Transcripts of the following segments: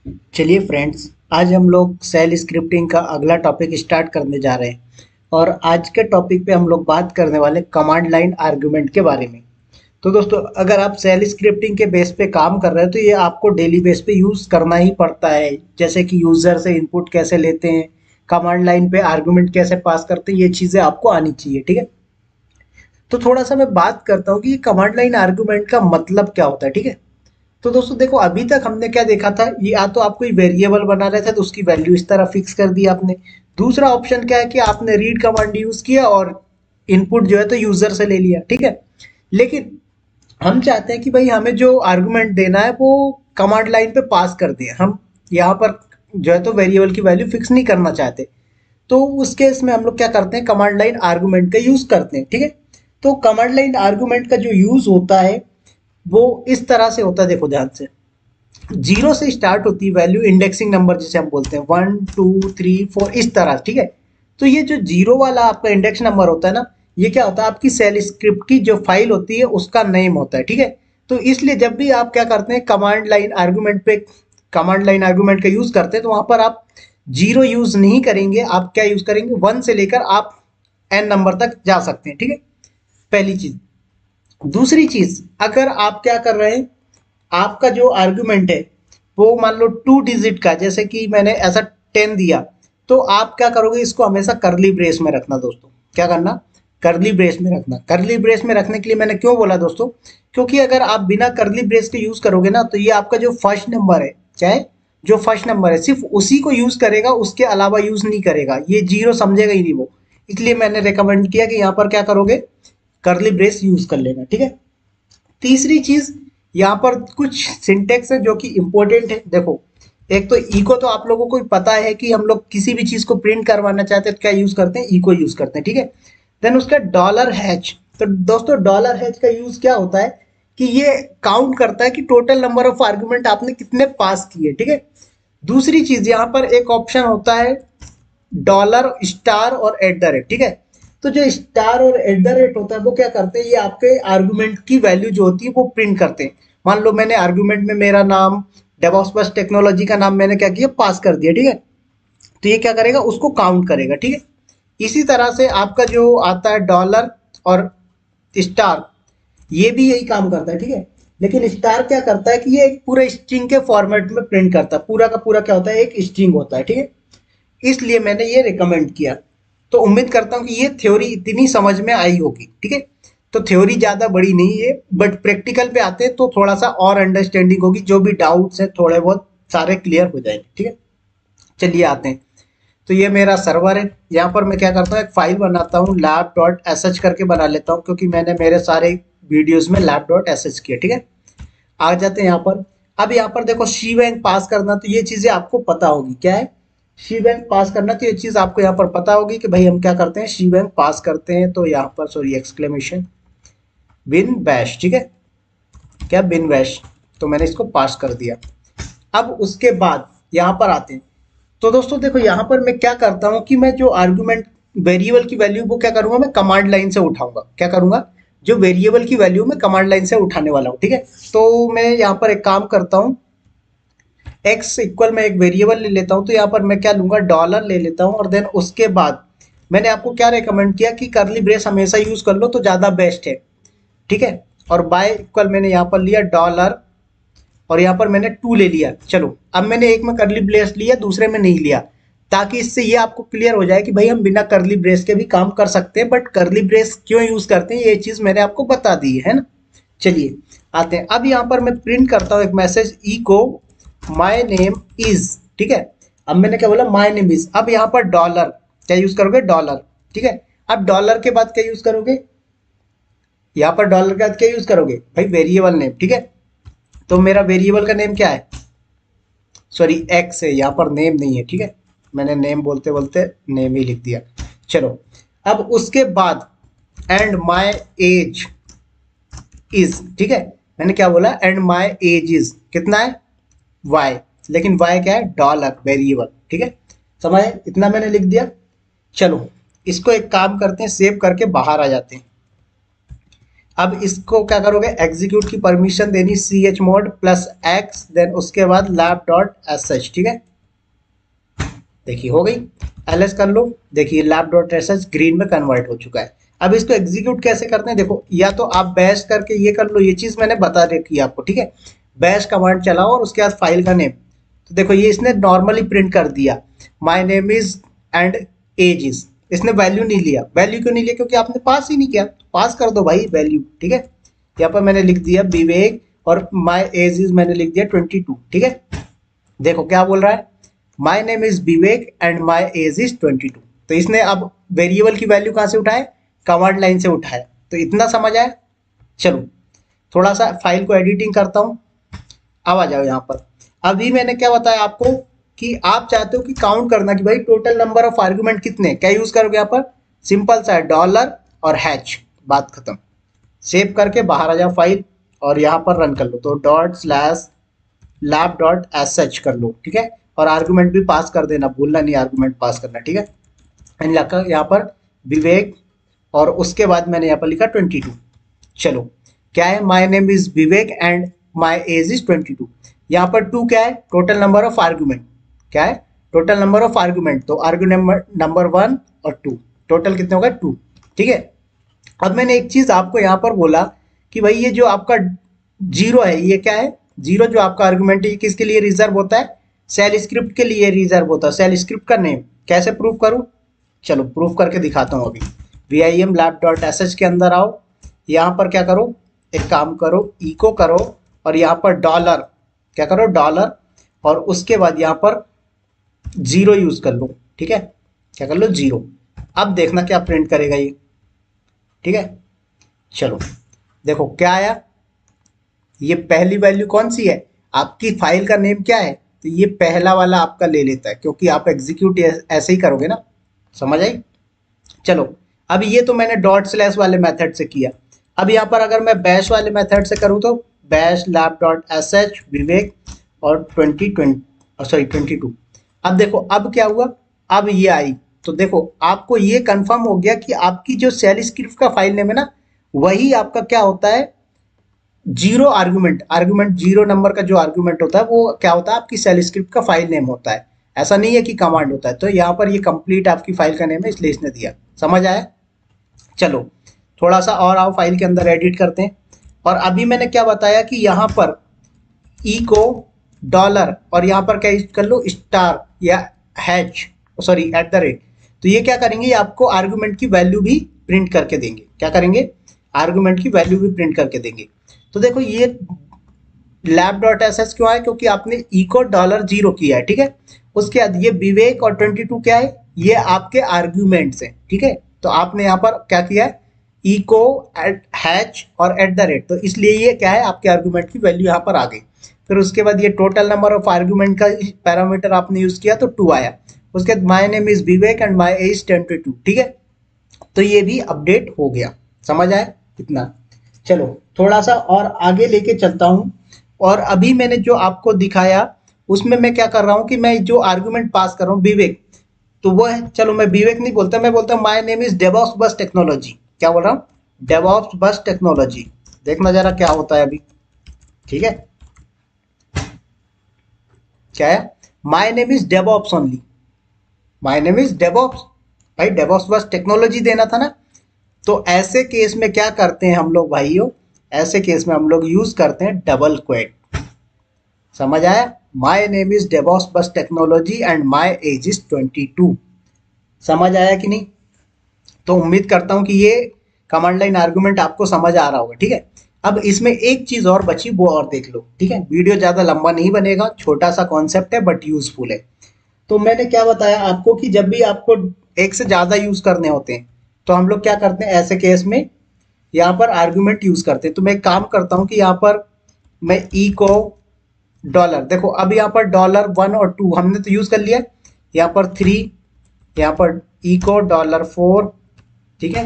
चलिए फ्रेंड्स, आज हम लोग सेल स्क्रिप्टिंग का अगला टॉपिक स्टार्ट करने जा रहे हैं। और आज के टॉपिक पे हम लोग बात करने वाले कमांड लाइन आर्गुमेंट के बारे में। तो दोस्तों, अगर आप सेल स्क्रिप्टिंग के बेस पे काम कर रहे हैं तो ये आपको डेली बेस पे यूज़ करना ही पड़ता है। जैसे कि यूज़र से इनपुट कैसे लेते हैं, कमांड लाइन पे आर्गुमेंट कैसे पास करते हैं, ये चीज़ें आपको आनी चाहिए। ठीक है, तो थोड़ा सा मैं बात करता हूँ कि कमांड लाइन आर्गुमेंट का मतलब क्या होता है। ठीक है, तो दोस्तों देखो, अभी तक हमने क्या देखा था, ये या तो आप कोई वेरिएबल बना रहे थे तो उसकी वैल्यू इस तरह फिक्स कर दी आपने। दूसरा ऑप्शन क्या है कि आपने रीड कमांड यूज किया और इनपुट जो है तो यूजर से ले लिया। ठीक है, लेकिन हम चाहते हैं कि भाई हमें जो आर्गुमेंट देना है वो कमांड लाइन पे पास कर दिए। हम यहाँ पर जो है तो वेरिएबल की वैल्यू फिक्स नहीं करना चाहते। तो उस केस में हम लोग क्या करते हैं, कमांड लाइन आर्गुमेंट का यूज करते हैं। ठीक है, तो कमांड लाइन आर्गुमेंट का जो यूज होता है वो इस तरह से होता है। देखो ध्यान से, जीरो से स्टार्ट होती है वैल्यू, इंडेक्सिंग नंबर जिसे हम बोलते हैं 1 2 3 4 इस तरह। ठीक है, तो ये जो जीरो वाला आपका इंडेक्स नंबर होता है ना, ये क्या होता है, आपकी सेल स्क्रिप्ट की जो फाइल होती है उसका नेम होता है। ठीक है, तो इसलिए जब भी आप क्या करते हैं, कमांड लाइन आर्गुमेंट का यूज करते हैं तो वहां पर आप जीरो यूज नहीं करेंगे। आप क्या यूज करेंगे, वन से लेकर आप एन नंबर तक जा सकते हैं। ठीक है, पहली चीज। दूसरी चीज, अगर आप क्या कर रहे हैं, आपका जो आर्गुमेंट है वो मान लो 2 डिजिट का, जैसे कि मैंने ऐसा 10 दिया, तो आप क्या करोगे, इसको हमेशा करली ब्रेस में रखना। दोस्तों क्या करना, करली ब्रेस में रखना। करली ब्रेस में रखने के लिए मैंने क्यों बोला दोस्तों, क्योंकि अगर आप बिना करली ब्रेस के यूज करोगे ना, तो ये आपका जो फर्स्ट नंबर है, चाहे जो फर्स्ट नंबर है सिर्फ उसी को यूज करेगा, उसके अलावा यूज नहीं करेगा, ये जीरो समझेगा ही नहीं वो। इसलिए मैंने रिकमेंड किया कि यहाँ पर क्या करोगे, करली ब्रेस यूज कर लेना। ठीक है, तीसरी चीज, यहाँ पर कुछ सिंटेक्स है जो कि इंपॉर्टेंट है। देखो, एक तो इको, तो आप लोगों को पता है कि हम लोग किसी भी चीज को प्रिंट करवाना चाहते हैं तो क्या यूज करते हैं, इको यूज करते हैं। ठीक है, देन उसका डॉलर हैच। तो दोस्तों डॉलर हैच का यूज क्या होता है कि ये काउंट करता है कि टोटल नंबर ऑफ आर्गुमेंट आपने कितने पास किए। ठीक है, दूसरी चीज, यहाँ पर एक ऑप्शन होता है डॉलर स्टार और एट द रेट। ठीक है, तो जो स्टार और एट द रेट होता है वो क्या करते हैं, ये आपके आर्गुमेंट की वैल्यू जो होती है वो प्रिंट करते हैं। मान लो मैंने आर्गुमेंट में मेरा नाम, डेवॉप्स बस टेक्नोलॉजी का नाम मैंने क्या किया, पास कर दिया। ठीक है, तो ये क्या करेगा, उसको काउंट करेगा। ठीक है, इसी तरह से आपका जो आता है डॉलर और स्टार, ये भी यही काम करता है। ठीक है, लेकिन स्टार क्या करता है कि ये एक पूरा स्ट्रिंग के फॉर्मेट में प्रिंट करता है, पूरा का पूरा क्या होता है, एक स्ट्रिंग होता है। ठीक है, इसलिए मैंने ये रिकमेंड किया। तो उम्मीद करता हूँ कि ये थ्योरी इतनी समझ में आई होगी। ठीक है, तो थ्योरी ज़्यादा बड़ी नहीं है, बट प्रैक्टिकल पे आते हैं तो थोड़ा सा और अंडरस्टैंडिंग होगी, जो भी डाउट्स हैं थोड़े बहुत सारे क्लियर हो जाएंगे। ठीक है, चलिए आते हैं। तो ये मेरा सर्वर है, यहाँ पर मैं क्या करता हूँ, एक फाइल बनाता हूँ, lab डॉट एस एच करके बना लेता हूँ, क्योंकि मैंने मेरे सारे वीडियोज में lab डॉट एस एच किया। ठीक है, आ जाते हैं यहाँ पर। अब यहाँ पर देखो, शी बैंक पास करना, तो ये चीजें आपको पता होगी क्या है, शी बैंक पास करना, तो ये चीज आपको यहाँ पर पता होगी कि भाई हम क्या करते हैं, शी बैंक पास करते हैं। तो यहाँ पर सॉरी, एक्सक्लेमेशन बिन बैश। ठीक है, क्या बिन बैश, तो मैंने इसको पास कर दिया। अब उसके बाद यहाँ पर आते हैं। तो दोस्तों देखो, यहाँ पर मैं क्या करता हूँ कि मैं जो आर्गुमेंट वेरिएबल की वैल्यू वो क्या करूंगा, मैं कमांड लाइन से उठाऊंगा। क्या करूंगा, जो वेरिएबल की वैल्यू मैं कमांड लाइन से उठाने वाला हूँ। ठीक है, तो मैं यहाँ पर एक काम करता हूँ, एक्स इक्वल मैं एक वेरिएबल ले लेता हूँ, तो यहाँ पर मैं क्या लूंगा, डॉलर ले लेता हूँ। और देन उसके बाद मैंने आपको क्या रेकमेंड किया कि करली ब्रेस हमेशा यूज कर लो तो ज्यादा बेस्ट है। ठीक है, और बाय इक्वल मैंने यहाँ पर लिया डॉलर, और यहाँ पर मैंने 2 ले लिया। चलो, अब मैंने एक में करली ब्रेस लिया, दूसरे में नहीं लिया, ताकि इससे ये आपको क्लियर हो जाए कि भाई हम बिना करली ब्रेस के भी काम कर सकते हैं, बट करली ब्रेस क्यों यूज करते हैं ये चीज मैंने आपको बता दी है ना। चलिए आते हैं। अब यहाँ पर मैं प्रिंट करता हूँ एक message, echo my name is. ठीक है, अब मैंने क्या बोला, माई नेम इज। अब यहाँ पर डॉलर क्या यूज करोगे, डॉलर। ठीक है, अब डॉलर के बाद क्या यूज करोगे, यहाँ पर डॉलर के बाद क्या यूज करोगे भाई, वेरिएबल नेम। ठीक है, तो मेरा वेरिएबल का नेम क्या है, सॉरी एक्स है, यहाँ पर नेम नहीं है। ठीक है, मैंने नेम बोलते बोलते नेम ही लिख दिया। चलो, अब उसके बाद एंड माई एज इज। ठीक है, मैंने क्या बोला, एंड माई एज इज कितना है, वाई, लेकिन वाई क्या है, डॉलर वेरिएबल। ठीक है, समझ, इतना मैंने लिख दिया। चलो, इसको एक काम करते हैं, सेव करके बाहर आ जाते हैं। अब इसको क्या करोगे, एग्जीक्यूट की परमिशन देनी chmod +x, देन उसके बाद lab.sh, ठीक है। देखिए हो गई, ls कर लो, देखिए lab.sh ग्रीन में कन्वर्ट हो चुका है। अब इसको एग्जीक्यूट कैसे करते हैं, देखो या तो आप बैश करके ये कर लो, ये चीज मैंने बता रखी है आपको, ठीक है। बैश कमांड चलाओ और उसके बाद फाइल का नेम, तो देखो ये इसने नॉर्मली प्रिंट कर दिया, my name is and age is, इसने वैल्यू नहीं लिया। वैल्यू क्यों नहीं लिया, क्योंकि आपने पास ही नहीं किया, पास कर दो भाई वैल्यू, ठीक है। यहाँ पर मैंने लिख दिया विवेक और माई एज इज मैंने लिख दिया 22, ठीक है। देखो क्या बोल रहा है, माई name is Vivek and my age is 22। तो इसने अब वेरिएबल की वैल्यू कहाँ से उठाए, कमांड लाइन से उठाया। तो इतना समझ आया। चलो थोड़ा सा फाइल को एडिटिंग करता हूँ, अब आ जाओ यहाँ पर। अभी मैंने क्या बताया आपको कि आप चाहते हो कि काउंट करना कि भाई टोटल नंबर ऑफ आर्गुमेंट कितने, क्या यूज करोगे यहाँ पर, सिंपल सा डॉलर और हैच, बात खत्म। सेव करके बाहर आ जाओ फाइल और यहाँ पर रन कर लो, तो ./lab.sh कर लो, ठीक है। और आर्गुमेंट भी पास कर देना, भूलना नहीं आर्गुमेंट पास करना, ठीक है। मैंने लिखा यहाँ पर विवेक और उसके बाद मैंने यहाँ पर लिखा 22। चलो क्या है, माई name is Vivek and my age is 22। यहाँ पर 2 क्या है, टोटल नंबर ऑफ आर्गुमेंट, क्या है, टोटल नंबर ऑफ आर्गुमेंट। तो आर्गुमेंट नंबर 1 और 2, टोटल कितने हो गए 2, ठीक है। अब मैंने एक चीज आपको यहाँ पर बोला कि भाई ये जो आपका 0 है, ये क्या है, 0 जो आपका आर्गुमेंट है, ये किसके लिए रिजर्व होता है, सेल स्क्रिप्ट के लिए रिजर्व होता है। सेल स्क्रिप्ट का नेम कैसे प्रूव करूं, चलो प्रूफ करके दिखाता हूं। अभी vim lab.sh के अंदर आओ, यहाँ पर क्या करो, एक काम करो, इको करो और यहाँ पर डॉलर, क्या करो डॉलर, और उसके बाद यहाँ पर 0 यूज कर लो, ठीक है। क्या कर लो 0। अब देखना क्या प्रिंट करेगा ये, ठीक है। चलो देखो क्या आया, ये पहली वैल्यू कौन सी है, आपकी फाइल का नेम क्या है, तो ये पहला वाला आपका ले लेता है, क्योंकि आप एग्जीक्यूट ऐसे ही करोगे ना, समझ आई। चलो अब ये तो मैंने ./ वाले मेथड से किया। अब यहाँ पर अगर मैं बैश वाले मेथड से करूँ तो बैश lab.sh विवेक और 22। अब देखो अब क्या हुआ, अब ये आई, तो देखो आपको ये कंफर्म हो गया कि आपकी जो सेल स्क्रिप्ट का फाइल नेम है ना, वही आपका क्या होता है, 0 आर्गुमेंट 0 नंबर का जो आर्गुमेंट होता है वो क्या होता है, आपकी सेल स्क्रिप्ट का फाइल नेम होता है। ऐसा नहीं है कि कमांड होता है। तो यहाँ पर ये कंप्लीट आपकी फाइल का नेम है, इसलिए इसने दिया, समझ आया। चलो थोड़ा सा और आओ फाइल के अंदर एडिट करते हैं। और अभी मैंने क्या बताया कि यहाँ पर इको डॉलर और यहाँ पर क्या यूज कर लो, स्टार या हैच, सॉरी @ तो ये क्या करेंगे, ये आपको आर्गुमेंट की वैल्यू भी प्रिंट करके देंगे। क्या करेंगे, आर्गुमेंट की वैल्यू भी प्रिंट करके देंगे। तो देखो ये lab.sh क्यों है, क्योंकि आपने इको $0 किया है, ठीक है। उसके बाद ये विवेक और 22 क्या है, ये आपके आर्ग्यूमेंट्स हैं, ठीक है। तो आपने यहाँ पर क्या किया है, इको हैच और @ तो इसलिए ये क्या है, आपके आर्गुमेंट की वैल्यू यहाँ पर आ गई। फिर उसके बाद ये टोटल नंबर ऑफ आर्गुमेंट का पैरामीटर आपने यूज किया तो 2 आया। उसके बाद माई name is Vivek and my age 22, ठीक है। तो ये भी अपडेट हो गया, समझ आए इतना। चलो थोड़ा सा और आगे लेके चलता हूँ। और अभी मैंने जो आपको दिखाया उसमें मैं क्या कर रहा हूँ कि मैं जो आर्गुमेंट पास कर रहा हूँ विवेक, तो वो है, चलो मैं विवेक नहीं बोलता, मैं बोलता हूँ माई नेम इज डेवॉप्स बस टेक्नोलॉजी। क्या बोल रहा हूँ, डेवॉप्स बस टेक्नोलॉजी। देखना जरा क्या होता है अभी, ठीक है। क्या है, माई name is DevOps only, my name is DevOps, भाई डेवॉप्स बस टेक्नोलॉजी देना था ना। तो ऐसे केस में क्या करते हैं हम लोग भाइयों, ऐसे केस में हम लोग यूज करते हैं डबल क्वेट। समझ आया, माई नेम इज डेवॉप्स बस technology and my age is 22। समझ आया कि नहीं। तो उम्मीद करता हूं कि ये कमांड लाइन आर्गुमेंट आपको समझ आ रहा होगा, ठीक है। अब इसमें एक चीज और बची, वो और देख लो, ठीक है। वीडियो ज्यादा लंबा नहीं बनेगा, छोटा सा कॉन्सेप्ट है बट यूजफुल है। तो मैंने क्या बताया आपको कि जब भी आपको एक से ज्यादा यूज करने होते हैं तो हम लोग क्या करते हैं, ऐसे केस में यहाँ पर आर्गुमेंट यूज करते हैं। तो मैं एक काम करता हूँ कि यहाँ पर मैं ई को डॉलर, देखो अब यहाँ पर $1 और 2 हमने तो यूज कर लिया, यहाँ पर 3, यहाँ पर ई को $4, ठीक है।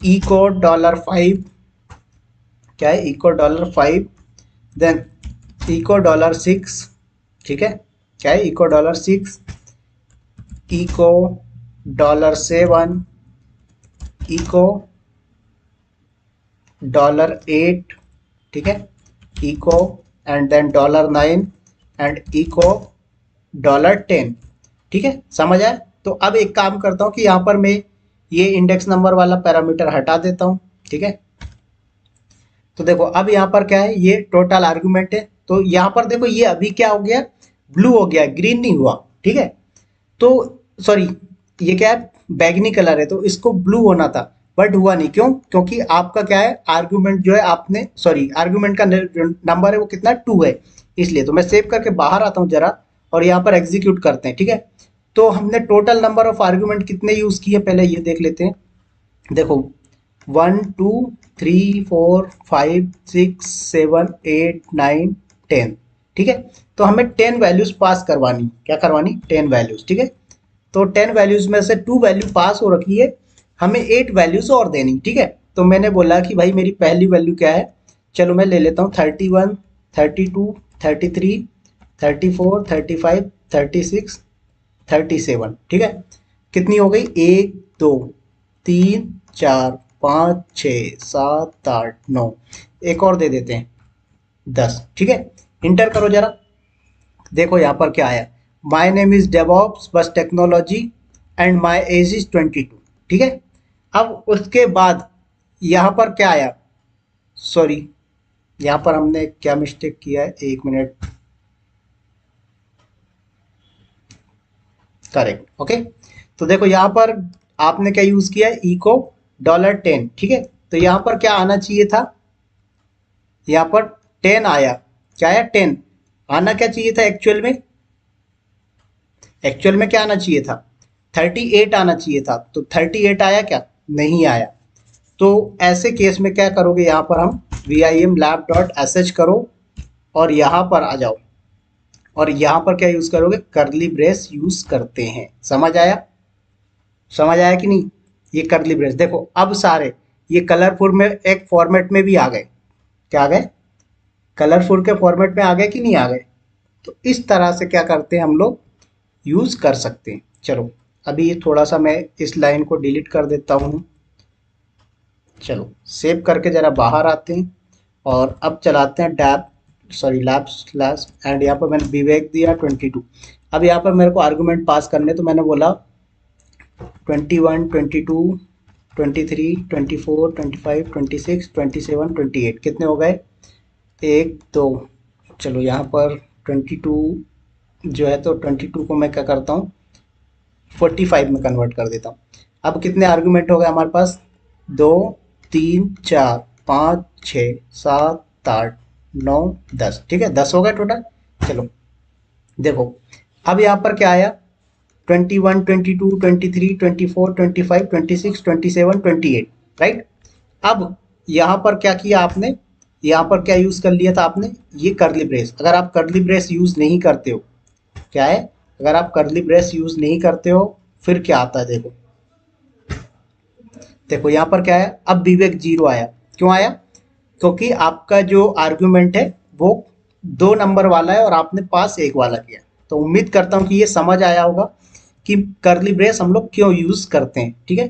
ई को $5, क्या है, ई को $5, देन ई को $6, ठीक है। क्या है, ई को $6, ई को $7, ई को $8, ठीक है, echo and then $9 and echo $10, ठीक है, समझ आया। तो अब एक काम करता हूँ कि यहाँ पर मैं ये इंडेक्स नंबर वाला पैरामीटर हटा देता हूँ, ठीक है। तो देखो अब यहाँ पर क्या है, ये टोटल आर्गुमेंट है। तो यहाँ पर देखो ये अभी क्या हो गया, ब्लू हो गया, ग्रीन नहीं हुआ, ठीक है। तो सॉरी, ये क्या है, बैगनी कलर है, तो इसको ब्लू होना था बट हुआ नहीं। क्यों? क्योंकि आपका क्या है, आर्गुमेंट जो है आपने, सॉरी, आर्गुमेंट का नंबर है वो कितना, 2 है, इसलिए। तो मैं सेव करके बाहर आता हूँ जरा और यहाँ पर एग्जीक्यूट करते हैं, ठीक है। तो हमने टोटल नंबर ऑफ आर्गुमेंट कितने यूज किए पहले ये देख लेते हैं। देखो 1 2 3 4 5 6 7 8 9 10, ठीक है। तो हमें 10 वैल्यूज पास करवानी, क्या करवानी, 10 वैल्यूज, ठीक है। तो 10 वैल्यूज में से 2 वैल्यू पास हो रखी है, हमें 8 वैल्यूज और देनी, ठीक है। तो मैंने बोला कि भाई मेरी पहली वैल्यू क्या है, चलो मैं ले लेता हूँ 31 32 33 34 35 36 37, ठीक है। कितनी हो गई, 1 2 3 4 5 6 7 8 9, एक और दे देते हैं 10, ठीक है। इंटर करो जरा, देखो यहाँ पर क्या आया, माई नेम इज डेवॉप्स बस technology and my age is 22, ठीक है। अब उसके बाद यहाँ पर क्या आया, सॉरी यहाँ पर हमने क्या मिस्टेक किया है, 1 मिनट, करेक्ट, ओके। तो देखो यहाँ पर आपने क्या यूज किया है, इको $10, ठीक है। तो यहाँ पर क्या आना चाहिए था, यहाँ पर 10 आया, क्या आया, 10 आना क्या चाहिए था एक्चुअल में, एक्चुअल में क्या आना चाहिए था, 38 आना चाहिए था। तो 38 आया क्या, नहीं आया। तो ऐसे केस में क्या करोगे, यहाँ पर हम vimlab.sh करो और यहाँ पर आ जाओ और यहाँ पर क्या यूज करोगे, कर्ली ब्रेस यूज करते हैं। समझ आया, समझ आया कि नहीं, ये कर्ली ब्रेस देखो अब सारे ये कलरफुल में एक फॉर्मेट में भी आ गए, क्या आ गए, कलरफुल के फॉर्मेट में आ गए कि नहीं आ गए। तो इस तरह से क्या करते हैं हम लोग, यूज कर सकते हैं। चलो अभी ये थोड़ा सा मैं इस लाइन को डिलीट कर देता हूँ, चलो सेव करके जरा बाहर आते हैं और अब चलाते हैं डैप, सॉरी लैब स्लैश, एंड यहाँ पर मैंने विवेक दिया 22। अब यहाँ पर मेरे को आर्गुमेंट पास करने, तो मैंने बोला 21 22 23 24 25 26 27 28, कितने हो गए, 1 2, चलो यहाँ पर 22 जो है, तो 22 को मैं क्या करता हूँ 45 में कन्वर्ट कर देता हूँ। अब कितने आर्गुमेंट हो गए हमारे पास, 2 3 4 5 6 7 8 9 10, ठीक है, 10 हो गए टोटल। चलो देखो अब यहाँ पर क्या आया, 21 22 23 24 25 26 27 28, राइट। अब यहाँ पर क्या किया आपने, यहाँ पर क्या यूज कर लिया था आपने, ये कर्ली ब्रेस। अगर आप कर्ली ब्रेस यूज नहीं करते हो, क्या है, अगर आप कर्ली ब्रेस यूज नहीं करते हो फिर क्या आता है, देखो देखो यहाँ पर क्या है, अब विवेक 0 आया, क्यों आया, क्योंकि आपका जो आर्गुमेंट है वो 2 नंबर वाला है और आपने पास 1 वाला किया। तो उम्मीद करता हूँ कि ये समझ आया होगा कि कर्ली ब्रेस हम लोग क्यों यूज करते हैं, ठीक है।